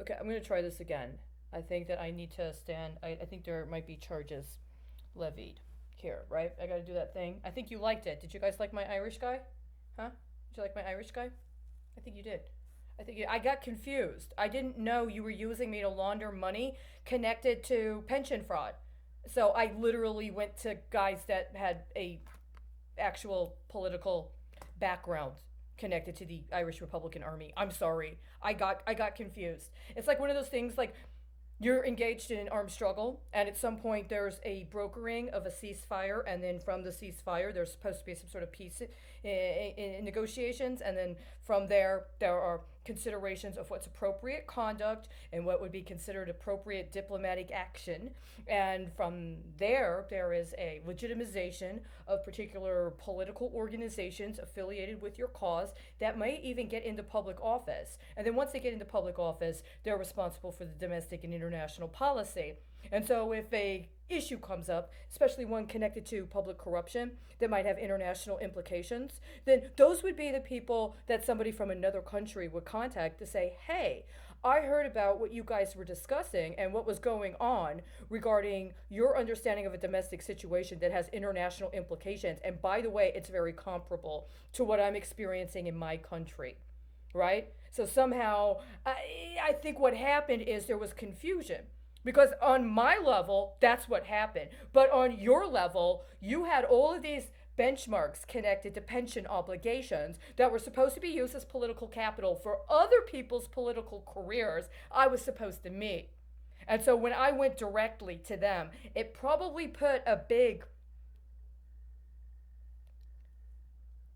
Okay, I'm going to try this again. I think that I need to stand. I think there might be charges levied here, right? I got to do that thing. I think you liked it. Did you guys like my Irish guy? Huh? Did you like my Irish guy? I think you did. I got confused. I didn't know you were using me to launder money connected to pension fraud. So I literally went to guys that had a actual political background connected to the Irish Republican Army. I'm sorry. I got confused. It's like one of those things like you're engaged in an armed struggle, and at some point there's a brokering of a ceasefire, and then from the ceasefire there's supposed to be some sort of peace in negotiations, and then from there are considerations of what's appropriate conduct and what would be considered appropriate diplomatic action, and from there is a legitimization of particular political organizations affiliated with your cause that might even get into public office, and then once they get into public office they're responsible for the domestic and international policy. And so if a issue comes up, especially one connected to public corruption that might have international implications, then those would be the people that somebody from another country would contact to say, hey, I heard about what you guys were discussing and what was going on regarding your understanding of a domestic situation that has international implications. And by the way, it's very comparable to what I'm experiencing in my country, right? So somehow, I think what happened is there was confusion. Because on my level, that's what happened. But on your level, you had all of these benchmarks connected to pension obligations that were supposed to be used as political capital for other people's political careers I was supposed to meet. And so when I went directly to them, it probably put a big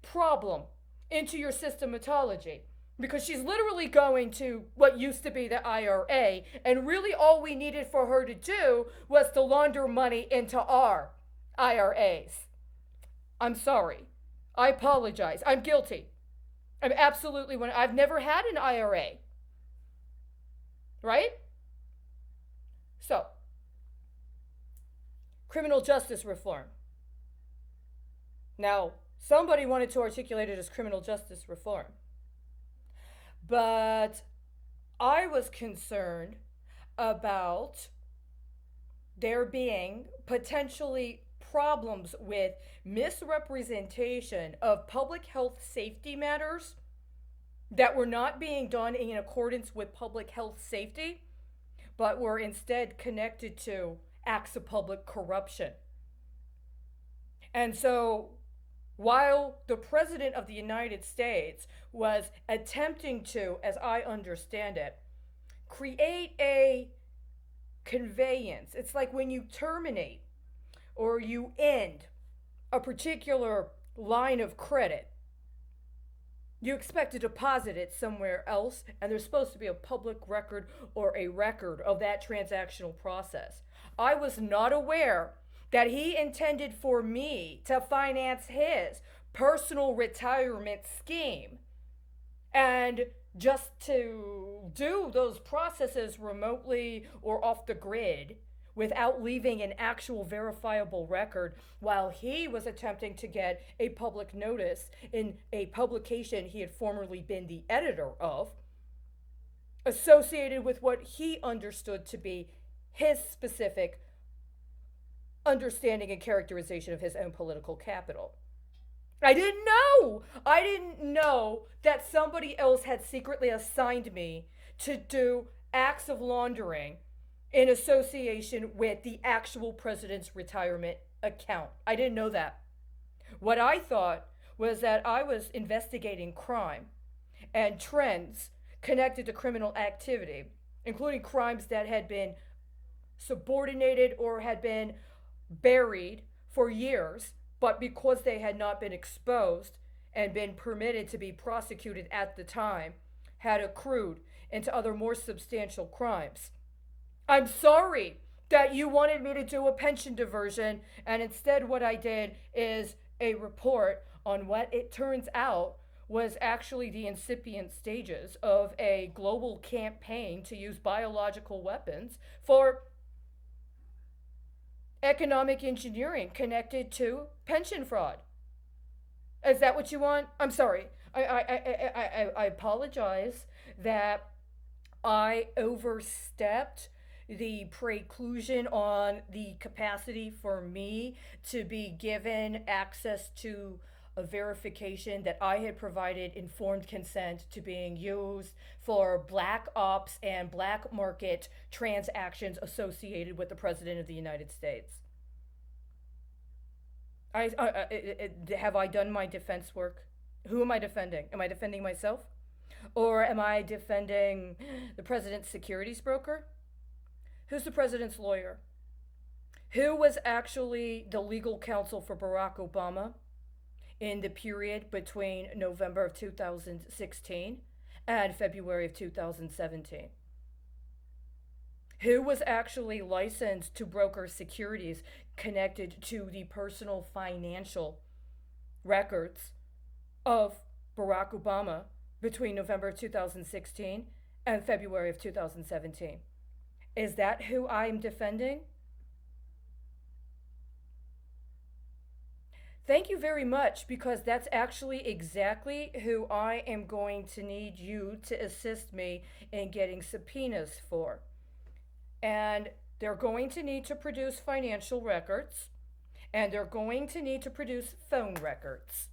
problem into your systematology because she's literally going to what used to be the IRA, and really all we needed for her to do was to launder money into our IRAs. I'm sorry. I apologize. I'm guilty. I'm absolutely one. I've never had an IRA, right? So, criminal justice reform. Now, somebody wanted to articulate it as criminal justice reform. But I was concerned about there being potentially problems with misrepresentation of public health safety matters that were not being done in accordance with public health safety, but were instead connected to acts of public corruption. And so while the President of the United States was attempting to, as I understand it, create a conveyance. It's like when you terminate or you end a particular line of credit, you expect to deposit it somewhere else, and there's supposed to be a public record or a record of that transactional process. I was not aware that he intended for me to finance his personal retirement scheme and just to do those processes remotely or off the grid without leaving an actual verifiable record while he was attempting to get a public notice in a publication he had formerly been the editor of, associated with what he understood to be his specific understanding and characterization of his own political capital. I didn't know. I didn't know that somebody else had secretly assigned me to do acts of laundering in association with the actual president's retirement account. I didn't know that. What I thought was that I was investigating crime and trends connected to criminal activity, including crimes that had been subordinated or had been buried for years, but because they had not been exposed and been permitted to be prosecuted at the time, had accrued into other more substantial crimes. I'm sorry that you wanted me to do a pension diversion, and instead, what I did is a report on what it turns out was actually the incipient stages of a global campaign to use biological weapons for economic engineering connected to pension fraud. Is that what you want? I'm sorry. I apologize that I overstepped the preclusion on the capacity for me to be given access to a verification that I had provided informed consent to being used for black ops and black market transactions associated with the President of the United States. Have I done my defense work? Who am I defending? Am I defending myself? Or am I defending the president's securities broker? Who's the president's lawyer? Who was actually the legal counsel for Barack Obama in the period between November of 2016 and February of 2017? Who was actually licensed to broker securities connected to the personal financial records of Barack Obama between November of 2016 and February of 2017? Is that who I'm defending? Thank you very much, because that's actually exactly who I am going to need you to assist me in getting subpoenas for. And they're going to need to produce financial records, and they're going to need to produce phone records.